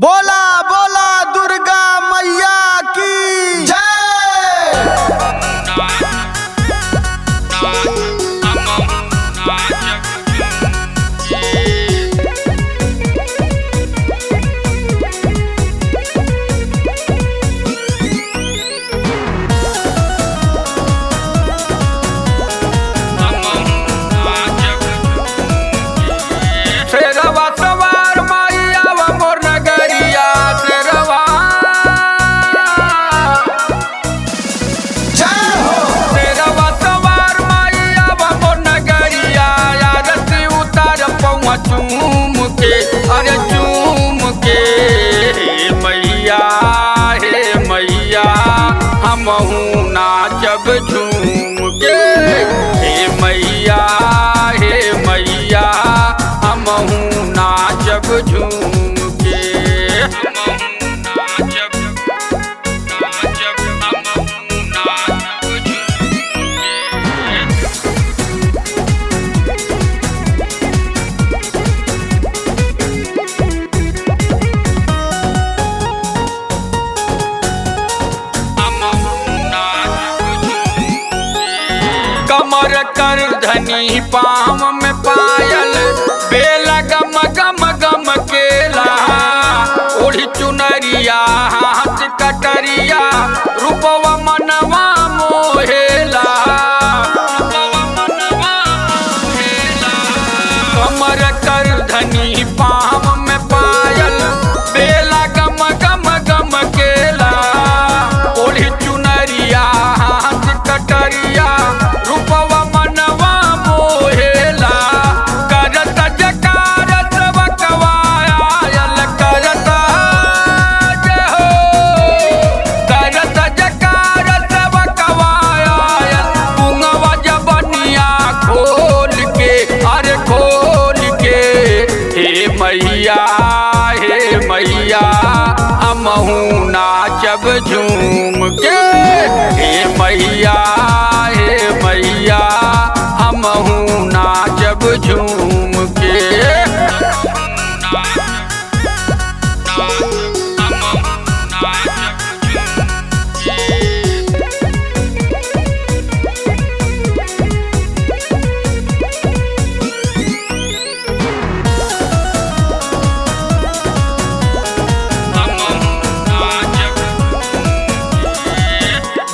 बोला बोला दुर्गा मैया की जय। चूम के अरे चूम के हे मैया हमहू नाचब झूम के हे मैया हमहू नाचब झूम के कमर कर धनी पाँव में पायल बेला गम गम गम केला ओढ़ी चुनरिया हाथ कटरिया रूपवा मनवा मोहेला कमर कर धनी पाँव में पायल बेला गम गम गम केला ओढ़ी चुनरिया हाथ कटरिया रूपवा मनवा मोहेला करत जकार सबकवायल करत जकार सबकवायल कुंगवा जबनिया खोल के अरे खोल के हे मैया हमहू नाचब झूम के हे मैया हमहू नाचब झूम के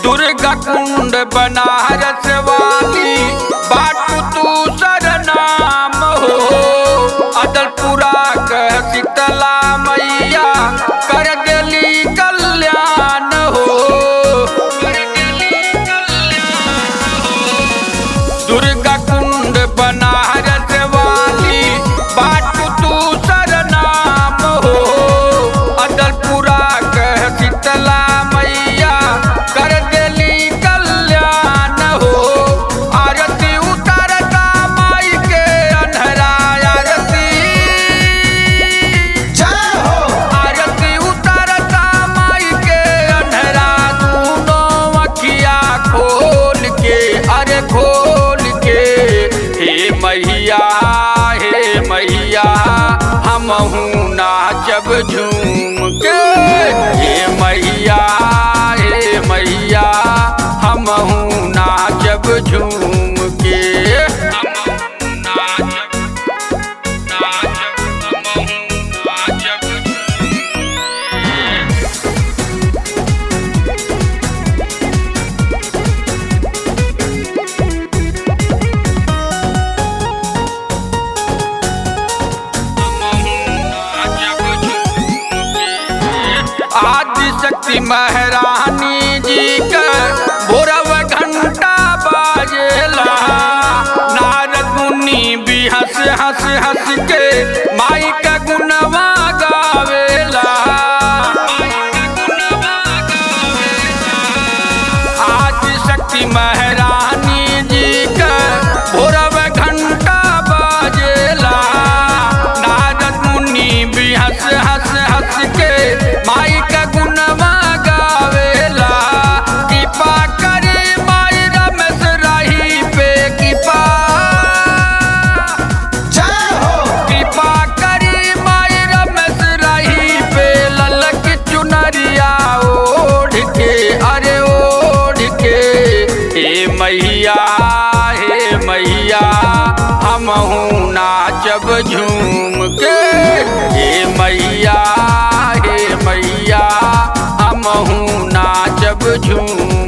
दुर्गा कुंड बनारस वाली बाटू तू सरनाम हो अदलपुरा कह शीतला मैया कर देली कल्याण हो दुर्गा कुंड बनारस वाली बाटू तू सरनाम हो अदलपुरा कह शीतला मैया कर देली कल्याण हो आरती उतारता माई के अन्हरा आरती जय हो। आरती उतारता माई के अन्हरा दूनों अखिया खोल के अरे खोल के हे मैया हमहू नाचब झूम के हे मैया हमहू नाचब झूम के आदि शक्ति महारानी जी का भोरव घंटा बाजेला नारद मुनि भी हंस हंस हंस के माई का गुणवा गावेला आदि शक्ति महारानी जी का भोरव घंटा बाजेला नारद मुनि भी हंस हंस हंस के माई का गुणवा गावेला कृपा करे माई रमेश राही पे कृपा जय हो। कृपा करे मैया हमहू नाचब झूम के। हे मैया हमहू नाचब झूम